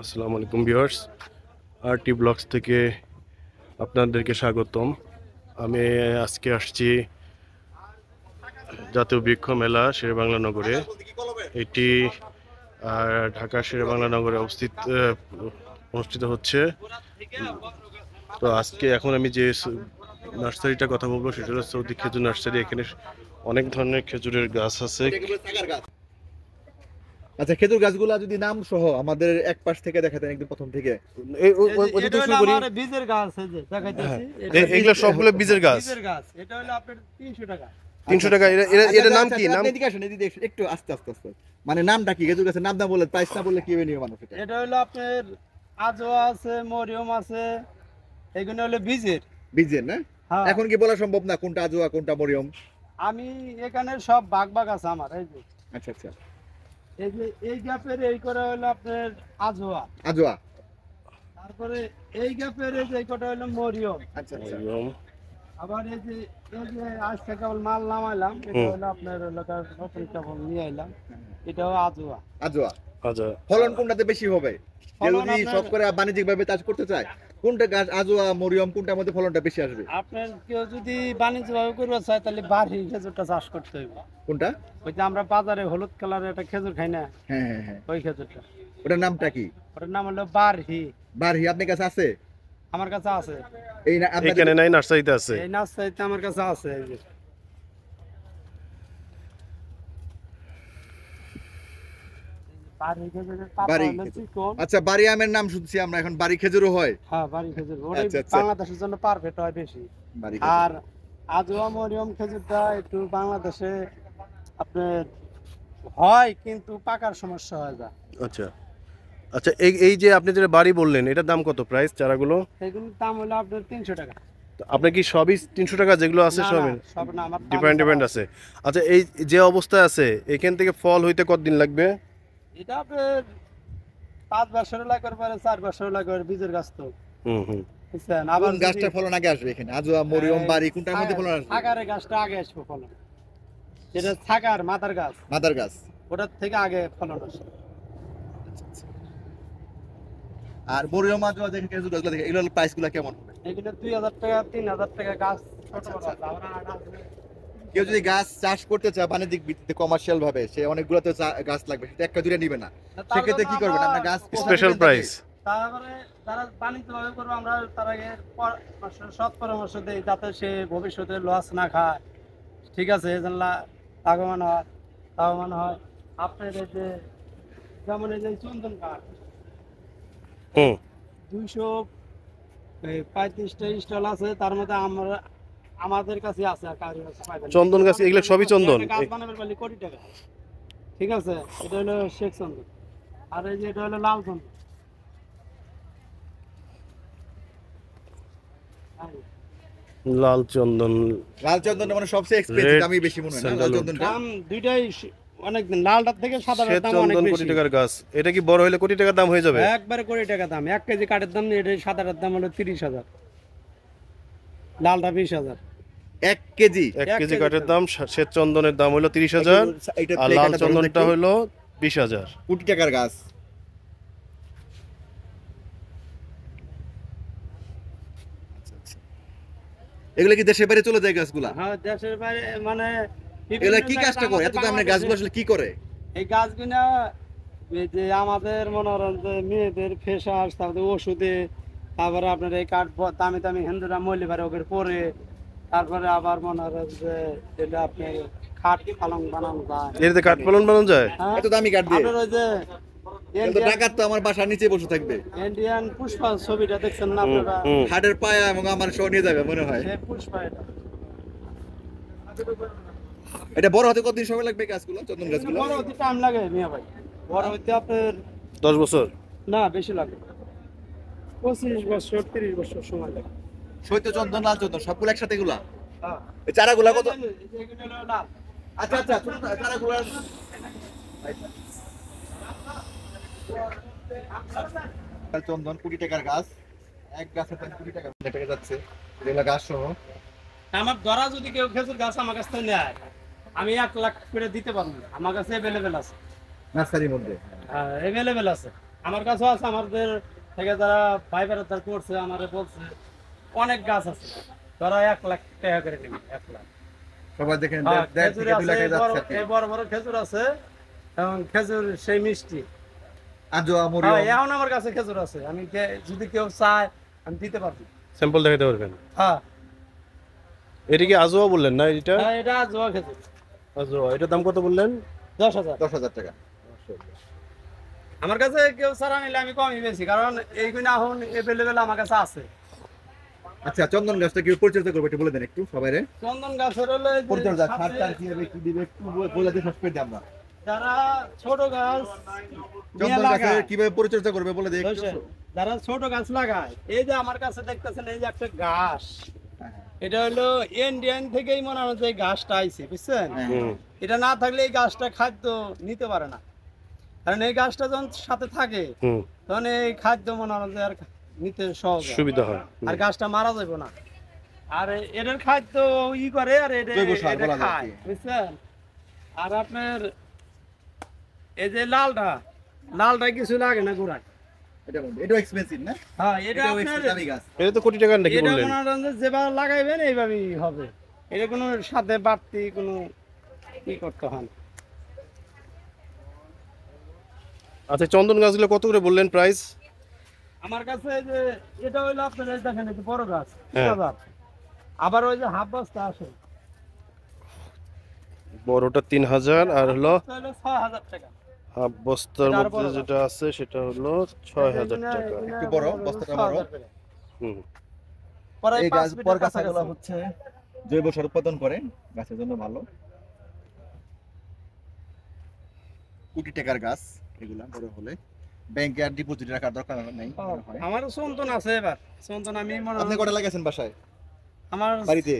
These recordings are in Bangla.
আসসালামু আলাইকুম ভিউয়ার্স, আরটি ব্লগস থেকে আপনাদেরকে স্বাগতম। আমি আজকে আসছি জাতীয় বৃক্ষ মেলা শেরেবাংলা নগরে। এটি ঢাকা শেরেবাংলা নগরে অনুষ্ঠিত হচ্ছে। তো আজকে এখন আমি যে নার্সারিটা কথা বলবো সেটা হলো সৌদি খেজুর নার্সারি। এখানে অনেক ধরনের খেজুরের গাছ আছে। আচ্ছা, খেজুর গাছগুলা যদি নাম সহ আমাদের এক পাশ থেকে দেখাতেন, একদম প্রথম থেকে। ওটা শুরু করি। বীজের গাছ এই যে দেখাইতেছি, এগুলো সবগুলো বীজের গাছ। বীজের গাছ। এটা হলো আপনার 300 টাকা। 300 টাকা। এটার নাম কি? নাম এদিকে আসেন, এদিকে একটু আস্তে আস্তে আস্তে। মানে নামটা কি? খেজুর গাছের নাম না বললে, প্রাইস না বললে কি হবে নিয়ে মানুষ এটা? এটা হলো আপনার আজওয়া আছে, মরিয়ম আছে, এগুলো হলো বীজের। বীজের না? হ্যাঁ। এখন কি বলা সম্ভব না কোনটা আজোয়া কোনটা মরিয়ম? আমি এখানে সব ভাগ আছে আমার। এই যে আচ্ছা আচ্ছা, এই যে এই গ্যাপের এই করে হলো আপনার আজওয়া। আজোয়া। তারপরে এই গ্যাপের এই যে এই কটা হলো মরিয়ম। আচ্ছা আচ্ছা। আবার এই যে আজকে কেবল মাল নামাইলাম, এটা হলো আপনার এলাকার নতুন কেবল নিয়ে আইলাম, এটাও আজওয়া। আজোয়া। আচ্ছা, ফলন কোনটাতে বেশি হবে? কেউ ফলন যদি আপনার- সব করে বাণিজ্যিক ভাবে চাষ করতে চায়, কোনটা গাছ আজোয়া মরিয়ম কোনটার মধ্যে ফলনটা বেশি আসবে? আপনার কেউ যদি বাণিজ্য ভাবে করতে চায় তাহলে বাড়ি খেজুরটা চাষ করতে হবে। কোনটা? ওই যে আমরা বাজারে হলুদ কালারের একটা খেজুর খাই না, হ্যাঁ হ্যাঁ হ্যাঁ, ওই খেজুরটা, ওটার নামটা কি? ওটার নাম হলো বারহি। বারহি আপনার কাছে আছে? আমার কাছে আছে, এই না আপনাদের- এখানে নাই, নার্সারিতে আছে। এই নার্সারিতে আমার কাছে আছে। এই যে বারহি খেজুরের পাতা বারহি হলো খেজুর। চিকন। আচ্ছা, বাড়ি আমের নাম শুনছি আমরা, এখন বাড়ি খেজুরও হয়? হ্যাঁ, বাড়ি খেজুর ওটাই আচ্ছা, আচ্ছা। বাংলাদেশের জন্য পারফেক্ট হয় বেশি। বাড়ি আর আজওয়া মরিয়ম খেজুরটা একটু বাংলাদেশে আপনার হয় কিন্তু পাকার সমস্যা হয় যায়। আচ্ছা আচ্ছা, এই যে আপনি যেটা বাড়ি বললেন, এটার দাম কত প্রাইস চারাগুলো? সেগুলোর দাম হলো আপনার 300 টাকা। তো আপনার কি সবই 300 টাকা যেগুলো আছে না, সব? না, সব না, আমার দাম ডিপেন্ড ছাড়া আছে। আচ্ছা, এই যে অবস্থায় আছে এখান থেকে ফল হইতে কতদিন লাগবে? এটা আপনার 5 বছর লাগবে পারে, 4 বছর লাগবে, বীজের গাছ তো হুম। বুঝছেন। আবার আবার গাছটা ফলন আগে আসবে এখানে? আজোয়া মরিয়ম বাড়ি কোনটার মধ্যে ফলন আসবে? সাগারের গাছটা আগে আসবে ফলন, যেটা সাগার মাথার গাছ মাদার গাছ। ওটার থেকে আগে ফলন আসে। আর মরিয়ম আজোয়া দেখে খেজুর গাছগুলো দেখে, এগুলোর প্রাইস গুলো কেমন হবে? এগুলো 2000 টাকা 3000 টাকা গাছ, ছোট বড় আছে। আবার কেউ যদি গাছ চাষ করতে চায় বাণিজ্যিক ভিত্তিতে, কমার্শিয়াল ভাবে, সে অনেকগুলো তো গাছ লাগবে, সেটা একটা দুইটা নিবে না, সেক্ষেত্রে কি করবেন? আপনার গাছ স্পেশাল প্রাইস। তারপরে যারা বাণিজ্য ভাবে করবো আমরা তারা সৎ পরামর্শ দেই যাতে সে ভবিষ্যতে লস না খায়। ঠিক আছে, যেন লাভবান হয়। আপনার এই যে যেমন এই যে চন্দন কাঠ হুম 235টা স্টল আছে, তার মধ্যে আমাদের কাছে আছে, আর কারোর কাছে পাইবেন না। চন্দন গাছ, এগুলো সবই চন্দন? একটা গাছ বানাবার পারলে কোটি টাকা। ঠিক আছে, এটা হলো শেখ চন্দন, আর এই যে এটা হলো লাল চন্দন। লাল চন্দন। লাল চন্দন মানে সবচেয়ে এক্সপেন্সিভ, Red দামি বেশি মনে হয় না লাল sandalwood। চন্দনটা? দাম দুইটাই অনেক দিন, লালটার থেকে সাদাটার শ্বেত দাম অনেক চন্দন বেশি। কোটি টাকার গাছ। এটা কি বড় হলে কোটি টাকার দাম হয়ে যাবে? একবারে কোটি টাকা দাম। 1 কেজি কাঠের দাম, এটা সাদাটার দাম হলো 30,000, লালটা 20,000। 1 কেজি? 1 কেজি কেজি কাঠের দাম। দাম, শ্বেত চন্দনের দাম হলো 30,000, এটা আর play লাল কাটা ধরুন চন্দনটা একটু। হলো 20,000। কোটি টাকার গাছ। এগুলো কি দেশের বাইরে চলে যায় গাছগুলা? হ্যাঁ, দেশের বাইরে মানে এগুলা বিভিন্ন কি জায়গায় কাজটা করে? এত আমাদের দামের গাছগুলো আসলে কি করে? এই গাছগুলা এই যে আমাদের মনোরঞ্জন, যে মেয়েদের ফেসাস, তারপরে ওষুধে, তারপরে আপনার এই কাঠ দামি দামি হিন্দুরা মলি পারে ওকে পরে, তারপরে আবার মনে হয় যে এটা আপনার খাট পালং বানানো যায়। এটাতে কাঠ পালন বানানো যায়? হ্যাঁ, এত দামি কাঠ দিয়ে? আপনার ওই যে এত ডাকাত তো আমার বাসার নিচে বসে থাকবে। ইন্ডিয়ান পুষ্পা ছবিটা দেখছেন না আপনারা? হুম। হাটের পায়া এবং আমার সহ নিয়ে যাবে মনে হয়। সেই পুষ্পা এটা। এটা বড় হতে কতদিন সময় লাগবে গাছগুলো, চন্দন গাছগুলো? বড় হতে টাইম লাগে মিয়া ভাই, বড় হতে আপনার 10 বছর? না বেশি লাগে, 25 বছর 30 বছর সময় লাগে। শৈত্য চন্দন, লাল চন্দন সবগুলো একসাথে এগুলা? হ্যাঁ, এই চারাগুলা কত? এই যে এগুলো হলো লাল। আচ্ছা আচ্ছা, ছোট চারাগুলা। লাল চন্দন কোটি টাকার গাছ, এক গাছের দাম কোটি টাকা যাচ্ছে, এগুলা গাছ সহ। আমার ধরা যদি কেউ খেজুর গাছ আমার কাছ থেকে নেয়, আমি 1 লাখ করে দিতে পারবো, আমার কাছে অ্যাভেলেবেল আছে। নার্সারির মধ্যে। অ্যাভেলেবেল আছে, আমার কাছেও আছে। আমাদের থেকে যারা ভাই বেড়াদার করছে আমারে বলছে অনেক গাছ আছে, তারা 1 লাখ টাকা করে নেবে, 1 লাখ। সবাই দেখেন হ্যাঁ, 1.5 খেজুর থেকে 2 আছে, লাখে এই যাচ্ছে বড় আর কি। এই বড় বড় খেজুর আছে, এবং খেজুর সেই মিষ্টি। আজোয়া হ্যাঁ, মরিয়ম। এখন আমার কাছে খেজুর আছে, আমি যদি কেউ চায় আমি দিতে পারবো। স্যাম্পল দেখাতে পারবেন? হ্যাঁ এটা কি আজোয়া বললেন না? এটা হ্যাঁ, এটা জোয়া খেজুর। আজোয়া, এটার দাম কত বললেন? 10,000। 10,000 টাকা। আমার কাছে কেউ ছাড়া নিলে আমি কমই বেশি, কারণ এইগুলো এখন এভেলেবেল আমার কাছে আছে। আচ্ছা, চন্দন গাছটা কি পরিচর্যা করবে একটু বলে দেন একটু সবাই রে। চন্দন গাছের হলো এই যে পরিচর্যা সার সাথে টার কিভাবে কি দিবে একটু বলে দিই, শেষ করে দিই আমরা। যারা ছোট গাছ নিয়ে চন্দন গাছের লাগায়, কিভাবে পরিচর্যা করবে বলে দিই একটু। বুঝছেন? যারা ছোট গাছ লাগায়, এই যে আমার কাছে দেখতেছেন এই যে একটা ঘাস, এটা হলো ইন্ডিয়ান থেকেই মনে হয় যে এই ঘাসটা আইছে, বুঝছেন? হুম এটা না থাকলে এই গাছটা খাদ্য নিতে পারে না, কারণ এই গাছটা যখন সাথে থাকে হুম তখন এই খাদ্য মনে হয় যে আর নিতে সহজ হয়। সুবিধা হয়। আর গাছটা মারা যাবে না। আর এদের খাদ্য ই করে, আর এটা জৈব সার এটা বলা যায় খায়, কি। বুঝছেন? আর আপনার এই যে লালটা কিছু লাগে না গোড়ায়। এটাও এক্সপেন্সিভ না? হ্যাঁ, এটা এটাও আপনার দামি গাছ। এটা তো কোটি টাকার নাকি এটা বললেন? মনে করেন যে যেভাবে লাগাইবেন এইভাবেই হবে, এটা কোনো সাথে বাড়তি কোনো ই করতে হয় না। আচ্ছা, চন্দন গাছগুলো কত করে বললেন প্রাইস? আমার কাছে এই যে এটা হইলো আপনার এই দেখেন একটু বড় গাছ, হ্যাঁ। 3,000। আবার ওই যে হাফ বস্তা আসে, বড়টা 3,000 আর হলো এটা হইলো 6,000 টাকা। হাফ বস্তার এটা আরো মধ্যে বড় যেটা আছে সেটা হলো 6,000 টাকা। একটু বড়, বস্তাটা বড়। হুম পরে এই 5 গাছ ফিটের পর গাছগুলো কাছাকাছি। হচ্ছে জৈব সার উৎপাদন করে, গাছের জন্য ভালো। কোটি টাকার গাছ এগুলা বড় হলে ব্যাংকে আর ডিপোজিট রাখার দরকার নেই মনে হয়। আমার চন্দন আছে, এবার চন্দন আমি মনে হয় আপনি কটা লাগাইছেন বাসায় আমার বাড়িতে?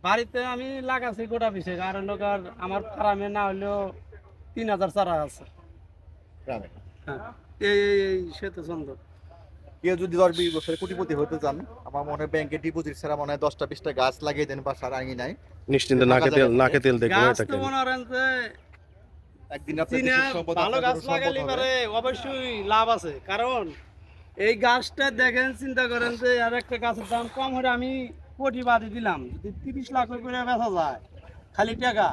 বাড়িতে আমি লাগাছি গোটা বিশেষ, আর লোক আর আমার ফার্মে না হলেও 3,000 চারা আছে। গ্রামে হ্যাঁ, এই শ্বেত চন্দন। কেউ যদি 10-20 বছরে কোটিপতি হতে চান, আমার মনে হয় ব্যাংকে ডিপোজিট ছাড়া মনে হয় 10টা-20টা গাছ লাগিয়ে দেন বাসার আঙিনায়। নিশ্চিন্তে নাকে তেল দেখে গাছ তো থাকেন। মনে করেন যে একদিন আপনার চীনা দেশের সম্পদ, ভালো আপনার গাছ জন্য লাগালে সম্পদ হবে। পারে অবশ্যই লাভ আছে, কারণ এই গাছটা দেখেন, চিন্তা করেন যে আর একটা গাছের দাম কম হলে আমি কোটি বাদে দিলাম, যদি 30 লাখ করে বেচা যায় খালি টাকা।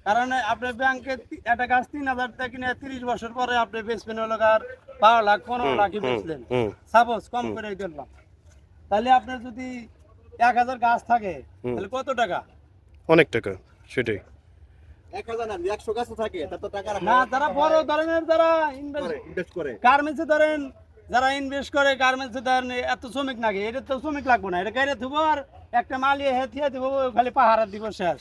কারণ আপনার ব্যাংকে একটা গাছ 3,000 টাকা কিনে 30 বছর পরে আপনি বেচবেন হলো আর 12 লাখ 15 লাখই বেচলেন, হুম সাপোজ কম করে দিলাম। তাহলে আপনার যদি 1,000 গাছ থাকে তাহলে কত টাকা? অনেক টাকা, সেটাই। 1000 না, 100 গাছও থাকে, তার তো টাকা না, যারা বড় ধরনের যারা ইনভেস্ট করে। গার্মেন্টসে ধরেন, যারা ইনভেস্ট করে গার্মেন্টসে ধরেন, এত শ্রমিক লাগে, এটা তো শ্রমিক লাগবে না, এটা গাড়ি ধুবো আর একটা মালিয়ে হেঁথিয়ে দেবো, খালি পাহারা দিব শেষ।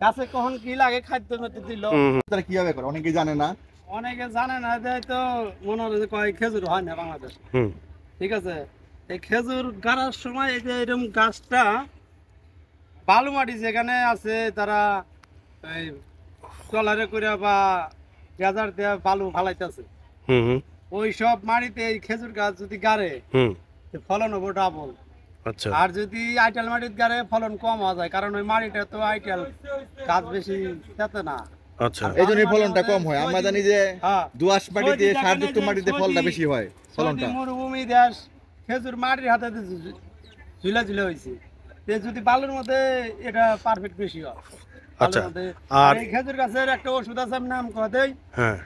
গাছে কখন কি লাগে খাদ্য মেতে দিল। তারা কিভাবে করে অনেকেই জানে না। অনেকে জানে না, যে তো মনে হয় যে কয় খেজুর হয় না বাংলাদেশ, হুম ঠিক আছে? এই খেজুর গাড়ার সময় এই যে এরকম গাছটা বালু মাটি যেখানে আছে, তারা এই ট্রলারে করে বা গেজার দেওয়া বালু ফালাইতেছে, হুম হুম ওই সব মাটিতে এই খেজুর গাছ যদি গাড়ে হুম ফলন হবো ডাবল। আচ্ছা, আর যদি আইটেল মাটিতে গাড়ে ফলন কম হওয়া যায়, কারণ ওই মাটিটা তো আইটেল গাছ বেশি খেতে না। আচ্ছা। এই জন্যই ফলনটা কম হয়। আমরা জানি যে হ্যাঁ, দোআঁশ মাটিতে, সৌদি সারযুক্ত দেখেন মাটিতে এই যে ফলটা সৌদি- বেশি হয়, ফলনটা। সৌদি মরুভূমি দেশ, খেজুর মাটির হাতে ঝুলে ঝুলে হয়েছে, যদি বালুর মধ্যে এটা পারফেক্ট বেশি হয়। আচ্ছা, বালুর মধ্যে। আর আর এই খেজুর গাছের একটা ওষুধ আছে, আমি নাম কয়ে দেই, হ্যাঁ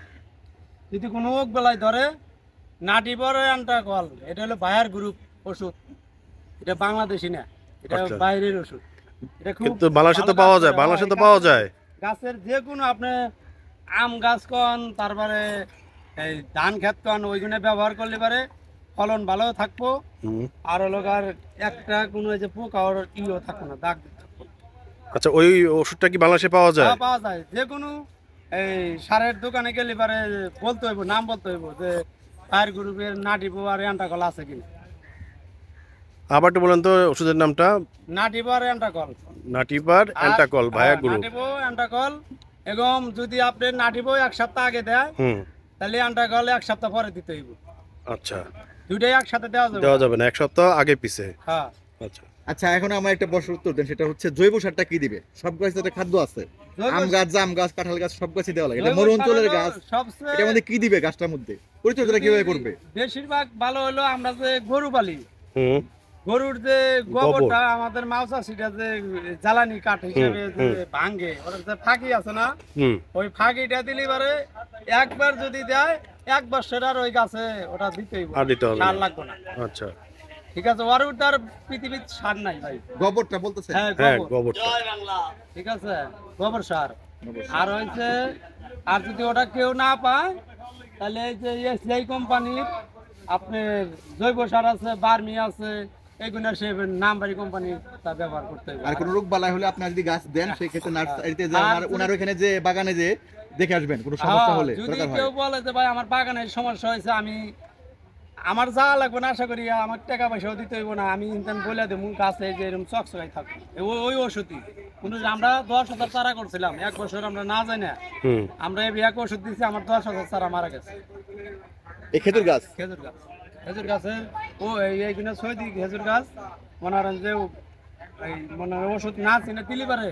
যদি কোনো ওক বেলায় ধরে নাটি বড় অ্যান্টাকল, এটা হলো বায়ার গ্রুপ ওষুধ, এটা বাংলাদেশি না, এটা আচ্ছা। বাইরের ওষুধ। এটা খুব কিন্তু বাংলাদেশে তো ভালো পাওয়া কাজ যায়, করে। বাংলাদেশে তো হয়, পাওয়া যায়। গাছের যে কোনো আপনি আম গাছ কন, তারপরে এই ধান ক্ষেত কন, ওইগুলো ব্যবহার করলে পারে ফলন ভালো থাকবো। হুম। আর হলো আর একটা কোনো এই যে পোকা ওর ইও থাকবো না, দাগ থাকবো না। আচ্ছা, ওই ওষুধটা কি বাংলাদেশে পাওয়া যায়? হ্যাঁ, পাওয়া যায়। যে কোনো এই সারের দোকানে গেলে পারে বলতে হইব, নাম বলতে হইব যে ফায়ার গ্রুপের নাটিবো আর অ্যান্টাকল আছে কিনা। আবার একটু বলেন তো ওষুধের নামটা। নাটিবো আর অ্যান্টাকল, নাটিপার অ্যান্টাকল, ভায়া গ্রুপ। নাটিবো অ্যান্টাকল, এবং যদি আপনি নাটিবো 1 সপ্তাহ আগে দেয়, হুম তাহলে অ্যান্টাকল 1 সপ্তাহ পরে দিতে হইব। আচ্ছা, দুইটাই একসাথে দেওয়া যাবে দেওয়া না। যাবে না, এক সপ্তাহ আগে পিছে। হ্যাঁ, আচ্ছা, আচ্ছা এখন আমার একটা প্রশ্ন উত্তর দেন, সেটা হচ্ছে জৈব সারটা কি দিবে? সব গাছে একটা খাদ্য আছে, জৈব আম গাছ, জাম গাছ, কাঁঠাল গাছ সব গাছে দেওয়া লাগে, এটা জৈব মরু সার অঞ্চলের হলো গাছ, সবচেয়ে এটার মধ্যে কি দিবে গাছটার মধ্যে? পরিচর্যাটা কিভাবে করবে? বেশিরভাগ ভালো হলো আমরা যে গরু পালি, হুম গরুর যে গোবর। গোবরটা আমাদের মাউসাসিটা যে জ্বালানি কাঠ হিসেবে যে ভাঙে, ওটার যে ফাঁকি আছে না, হুম ওই ফাঁকিটা দিলে এবারে একবার যদি দেয় 1 বছর আর ওই গাছে ওটা দিতেই হবে। আর দিতে হবে সার না। লাগবে না, আচ্ছা ঠিক আছে? ওর তার পৃথিবীর সার নাই ভাই। গোবরটা বলতেছে? হ্যাঁ হ্যাঁ গোবর, গোবরটা ঠিক আছে, গোবর সার। আর হয়েছে, আর যদি ওটা কেউ না পায় তাহলে এই যে এসআই কোম্পানির আপনার জৈব সার আছে, বার্মি আছে, এগুলো সে নামবাড়ি কোম্পানি তা ব্যবহার করতে হবে। আর কোনো রোগ বালাই হলে আপনার যদি গাছ দেন সেই ক্ষেত্রে নার্সারিতে যে আর ওনার ওখানে যে বাগানে যে দেখে আসবেন কোনো সমস্যা হ্যাঁ, হলে যদি দরকার হয়। কেউ বলে যে ভাই আমার বাগানের সমস্যা হয়েছে, আমি আমার যা লাগবে না, আশা করি আমার টাকা পয়সাও দিতে হইব না, আমি ইনকাম বলে দেবো গাছে যে এরকম চকচকাই থাকবে ওই ওষুধই। কিন্তু যে আমরা 10,000 চারা করছিলাম 1 বছর, আমরা না যাই না, হুম আমরা এই এক ওষুধ দিচ্ছি, আমার 10,000 চারা মারা গেছে। এই খেজুর গাছ খেজুর গাছ, খেজুর গাছের ও এইগুলো 6 দিক খেজুর গাছ মনে করেন যে এই মনে হয় ওষুধ না চিনে দিলি পারে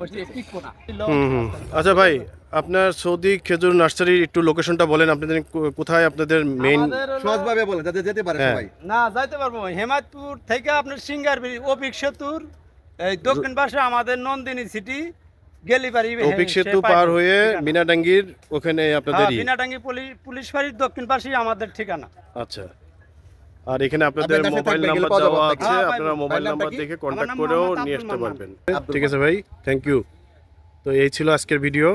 ওই টিকবো না। হুম। আচ্ছা ভাই, আপনার সৌদি খেজুর নার্সারির একটু লোকেশনটা বলেন, আপনাদের কোথায় আপনাদের মেইন? আমাদের হলো- সহজভাবে বলেন যাতে যেতে পারে হ্যাঁ। সবাই। না যাইতে পারবো, হেমায়তপুর থেকে আপনার সিঙ্গার অপিক সেতুর এই দক্ষিণ পাশে আমাদের নন্দিনী সিটি গেলিবাড়ি, অপিক সেতু পার হয়ে বিনাডাঙ্গির ওখানে আপনাদের বিনাটাঙ্গি পুলিশ ফাঁড়ির দক্ষিণ পাশেই আমাদের ঠিকানা। আচ্ছা, আর এখানে আপনাদের আপনার কাছে মোবাইল থাকবে, নাম্বার গেলে পাওয়া দেওয়া যাবে আছে, হ্যাঁ, আপনারা পাইবো। মোবাইল মোবাইল নাম্বার নাম্বার কি? দেখে আমার কন্ট্যাক্ট নাম করেও মোহাম্মদ নিয়ে আব্দুল আসতে মান্নান। পারবেন। ঠিক আছে ভাই, থ্যাংক ইউ। তো এই ছিল আজকের ভিডিও,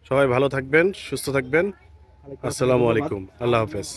সবাই ভালো থাকবেন, সুস্থ থাকবেন, আসসালামু আলাইকুম, আল্লাহ হাফেজ।